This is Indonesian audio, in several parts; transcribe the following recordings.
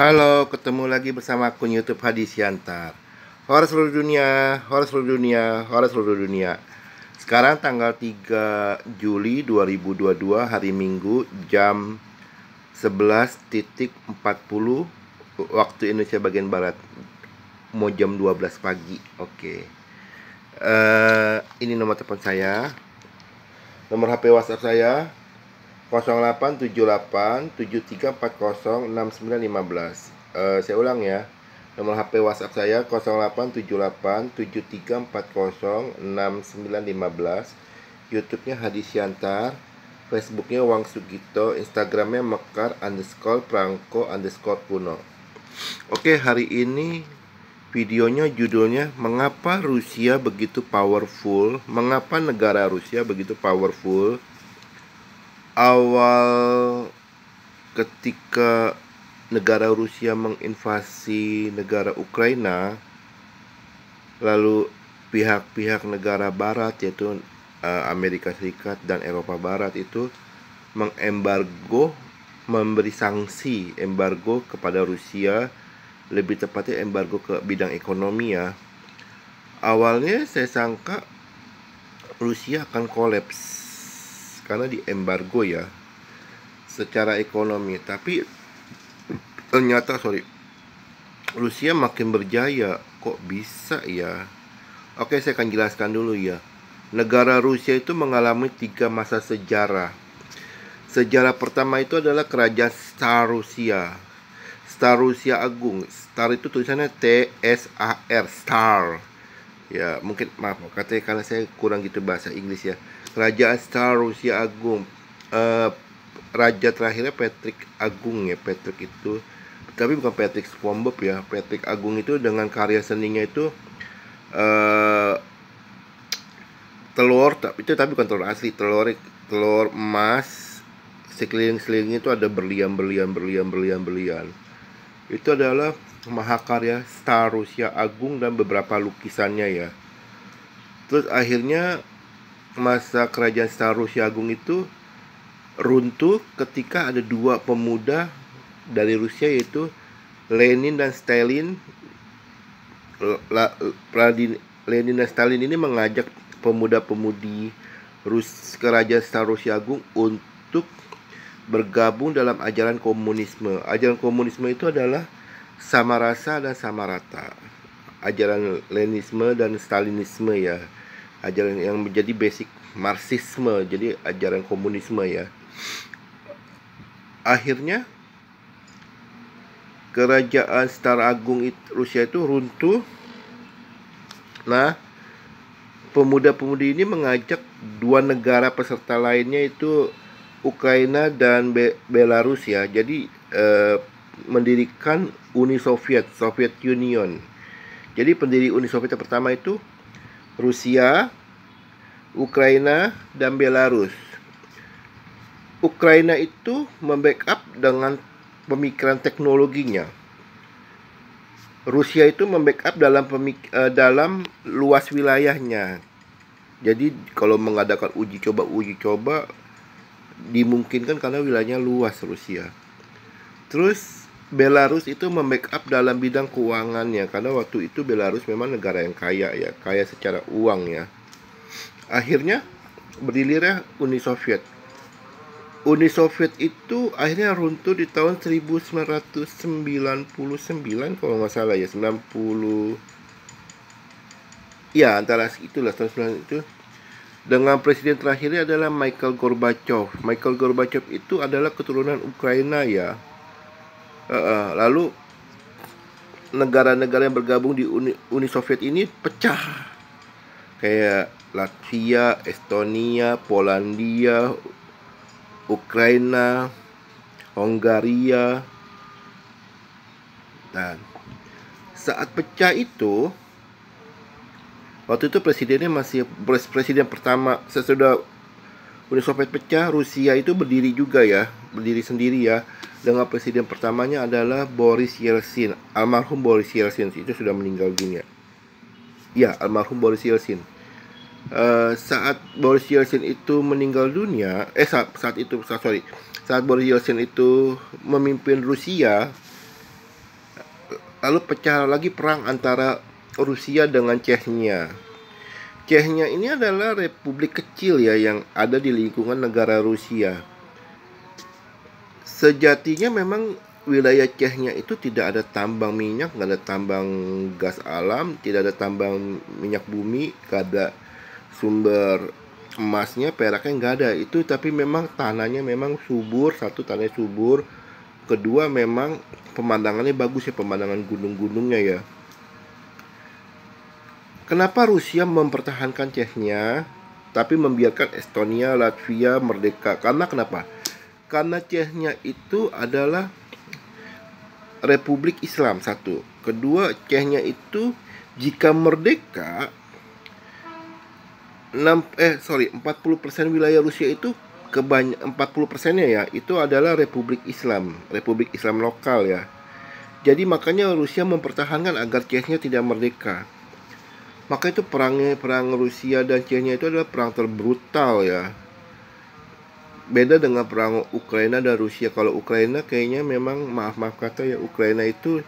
Halo, ketemu lagi bersama akun YouTube Hadi Siantar. Horor seluruh dunia, horor seluruh dunia, horor seluruh dunia. Sekarang tanggal 3 Juli 2022, hari Minggu, jam 11.40 waktu Indonesia bagian Barat. Mau jam 12 pagi. Oke. Ini nomor telepon saya. Nomor HP WhatsApp saya 087873406915. Saya ulang ya. Nomor HP WhatsApp saya 087873406915. YouTube-nya Hadi Siantar, Facebook-nya Wang Sugito, Instagram-nya Mekar_Prangko_Puno. Oke, hari ini videonya judulnya mengapa Rusia begitu powerful, mengapa negara Rusia begitu powerful. Awal ketika negara Rusia menginvasi negara Ukraina, lalu pihak-pihak negara barat yaitu Amerika Serikat dan Eropa Barat itu mengembargo, memberi sanksi embargo kepada Rusia, lebih tepatnya embargo ke bidang ekonomi ya. Awalnya saya sangka Rusia akan kolaps karena di embargo ya secara ekonomi, tapi ternyata Rusia makin berjaya. Kok bisa ya? Oke, saya akan jelaskan dulu ya. Negara Rusia itu mengalami 3 masa sejarah. Sejarah pertama itu adalah kerajaan Tsar Rusia. Tsar Rusia Agung. Tsar itu tulisannya T-S-A-R, Tsar. Ya, mungkin maaf katanya karena saya kurang gitu bahasa Inggris ya. Kerajaan Tsar Rusia Agung. Raja terakhirnya Patrick Agung ya. Patrick itu, tapi bukan Patrick SpongeBob ya. Patrick Agung itu dengan karya seninya itu telur, tapi bukan telur asli, telur emas. Sekeliling-sekeliling itu ada berlian. Itu adalah mahakarya Tsar Rusia Agung dan beberapa lukisannya ya. Terus akhirnya masa kerajaan Tsar Rusia Agung itu runtuh ketika ada 2 pemuda dari Rusia, yaitu Lenin dan Stalin. Lenin dan Stalin ini mengajak pemuda-pemudi kerajaan Tsar Rusia Agung untuk bergabung dalam ajaran komunisme. Ajaran komunisme itu adalah sama rasa dan sama rata. Ajaran Leninisme dan Stalinisme ya. Ajaran yang menjadi basic Marxisme, jadi ajaran komunisme ya. Akhirnya kerajaan Tsar Agung Rusia itu runtuh. Nah, pemuda-pemudi ini mengajak 2 negara peserta lainnya, itu Ukraina dan Belarus ya. Jadi mendirikan Uni Soviet Union. Jadi pendiri Uni Soviet yang pertama itu Rusia, Ukraina, dan Belarus. Ukraina itu membackup dengan pemikiran teknologinya. Rusia itu membackup dalam luas wilayahnya. Jadi kalau mengadakan uji coba dimungkinkan karena wilayahnya luas Rusia. Terus Belarus itu membackup dalam bidang keuangannya, karena waktu itu Belarus memang negara yang kaya ya, kaya secara uang ya. Akhirnya berdirilah Uni Soviet. Uni Soviet itu akhirnya runtuh di tahun 1999 kalau nggak salah ya, 90 ya, antara itulah tahun 90 itu. Dengan presiden terakhirnya adalah Mikhail Gorbachev. Mikhail Gorbachev itu adalah keturunan Ukraina ya. Lalu negara-negara yang bergabung di Uni Soviet ini pecah, kayak Latvia, Estonia, Polandia, Ukraina, Hongaria. Dan saat pecah itu, waktu itu presidennya masih presiden pertama sesudah Uni Soviet pecah. Rusia itu berdiri juga ya, berdiri sendiri ya. Dengan presiden pertamanya adalah Boris Yeltsin. Almarhum Boris Yeltsin itu sudah meninggal dunia. Ya, almarhum Boris Yeltsin. Saat Boris Yeltsin itu meninggal dunia, saat Boris Yeltsin itu memimpin Rusia, lalu pecah lagi perang antara Rusia dengan Chechnya. Chechnya ini adalah republik kecil ya yang ada di lingkungan negara Rusia. Sejatinya memang wilayah Chechnya itu tidak ada tambang minyak, nggak ada tambang gas alam, tidak ada tambang minyak bumi, nggak ada sumber emasnya, peraknya nggak ada. Itu tapi memang tanahnya memang subur, satu tanahnya subur, kedua memang pemandangannya bagus ya, pemandangan gunung-gunungnya ya. Kenapa Rusia mempertahankan Chechnya tapi membiarkan Estonia, Latvia merdeka? Karena kenapa? Karena Chechnya itu adalah Republik Islam satu. Kedua, Chechnya itu jika merdeka 40% wilayah Rusia itu 40%-nya ya itu adalah Republik Islam lokal ya. Jadi makanya Rusia mempertahankan agar Chechnya tidak merdeka. Maka itu perang Rusia dan Chechnya itu adalah perang terbrutal ya. Beda dengan perang Ukraina dan Rusia. Kalau Ukraina kayaknya memang maaf kata ya, Ukraina itu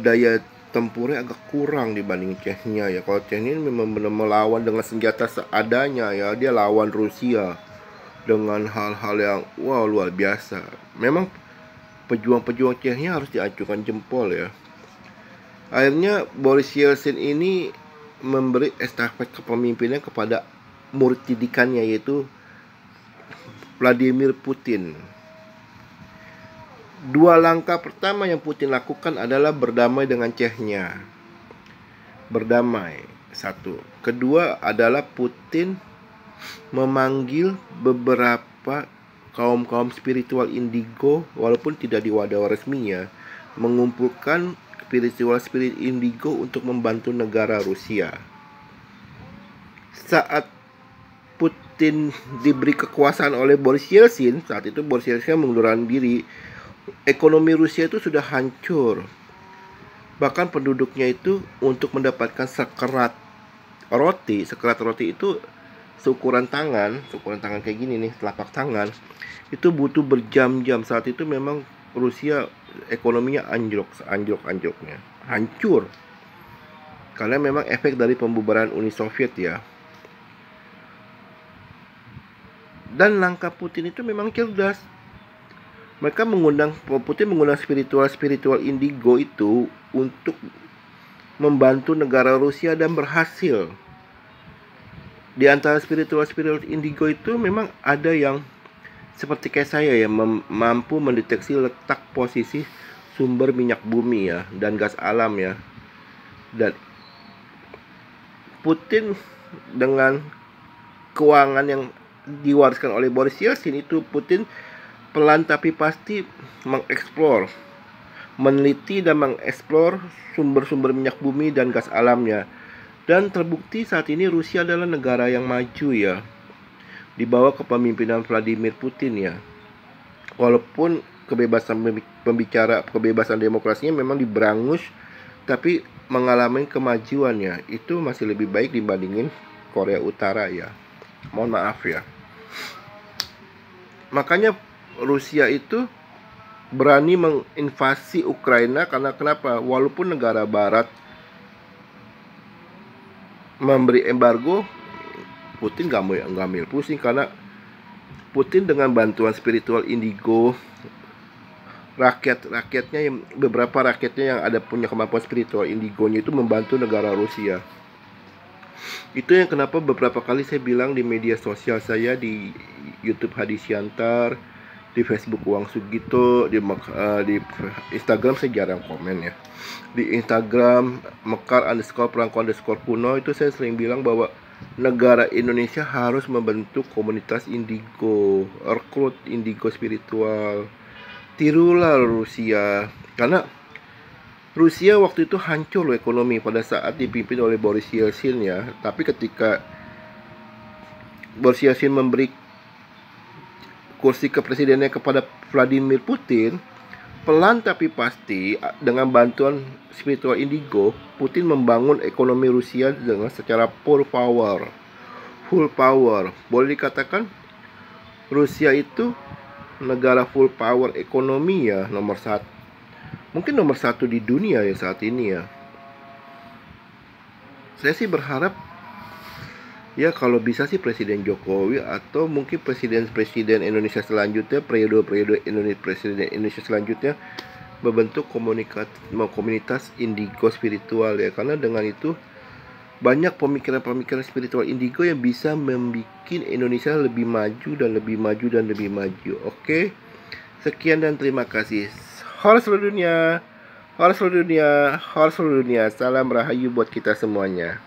daya tempurnya agak kurang dibanding Chechnya ya. Kalau Chechnya ini memang benar melawan dengan senjata seadanya ya. Dia lawan Rusia dengan hal-hal yang wow luar biasa. Memang pejuang-pejuang Chechnya harus diacungkan jempol ya. Akhirnya Boris Yeltsin ini memberi estafet kepemimpinan kepada murid didikannya yaitu Vladimir Putin. Dua langkah pertama yang Putin lakukan adalah berdamai dengan Chechnya. Berdamai, satu. Kedua adalah Putin memanggil beberapa kaum-kaum spiritual indigo, walaupun tidak di wadah resminya, mengumpulkan spirit indigo untuk membantu negara Rusia. Saat Putin diberi kekuasaan oleh Boris Yeltsin, saat itu Boris Yeltsin mengundurkan diri, ekonomi Rusia itu sudah hancur. Bahkan penduduknya itu untuk mendapatkan sekerat roti itu seukuran tangan kayak gini nih, telapak tangan, itu butuh berjam-jam. Saat itu memang Rusia ekonominya anjlok-anjloknya, hancur. Karena memang efek dari pembubaran Uni Soviet ya. Dan langkah Putin itu memang cerdas. Putin mengundang spiritual indigo itu untuk membantu negara Rusia dan berhasil. Di antara spiritual indigo itu memang ada yang seperti kayak saya ya, mampu mendeteksi letak posisi sumber minyak bumi ya dan gas alam ya. Dan Putin dengan keuangan yang diwariskan oleh Boris Yeltsin itu, Putin pelan tapi pasti meneliti dan mengeksplor sumber-sumber minyak bumi dan gas alamnya. Dan terbukti saat ini Rusia adalah negara yang maju ya, di bawah kepemimpinan Vladimir Putin ya. Walaupun kebebasan demokrasinya memang diberangus, tapi mengalami kemajuannya itu masih lebih baik dibandingin Korea Utara ya. Mohon maaf ya. Makanya Rusia itu berani menginvasi Ukraina karena kenapa? Walaupun negara barat memberi embargo, Putin gak ambil pusing karena Putin dengan bantuan spiritual indigo, beberapa rakyatnya yang ada punya kemampuan spiritual indigonya itu membantu negara Rusia. Itu yang kenapa beberapa kali saya bilang di media sosial saya, di YouTube Hadi Siantar, di Facebook Uang Sugito, di Instagram saya jarang komen ya. Di Instagram Mekar_Perangko_Kuno itu saya sering bilang bahwa negara Indonesia harus membentuk komunitas indigo, rekrut indigo spiritual. Tirulah Rusia, karena Rusia waktu itu hancur loh ekonomi pada saat dipimpin oleh Boris Yeltsin ya. Tapi ketika Boris Yeltsin memberi kursi kepresidennya kepada Vladimir Putin, pelan tapi pasti dengan bantuan spiritual indigo, Putin membangun ekonomi Rusia dengan secara full power. Boleh dikatakan Rusia itu negara full power ekonomi ya, nomor satu. mungkin nomor satu di dunia ya saat ini ya. Saya sih berharap ya kalau bisa sih Presiden Jokowi atau mungkin presiden-presiden Indonesia selanjutnya, periode-periode presiden Indonesia selanjutnya membentuk komunitas indigo spiritual ya, karena dengan itu banyak pemikiran-pemikiran spiritual indigo yang bisa membuat Indonesia lebih maju dan lebih maju dan lebih maju. Oke, sekian dan terima kasih. Horor seluruh dunia, horor seluruh dunia, horor seluruh dunia. Salam rahayu buat kita semuanya.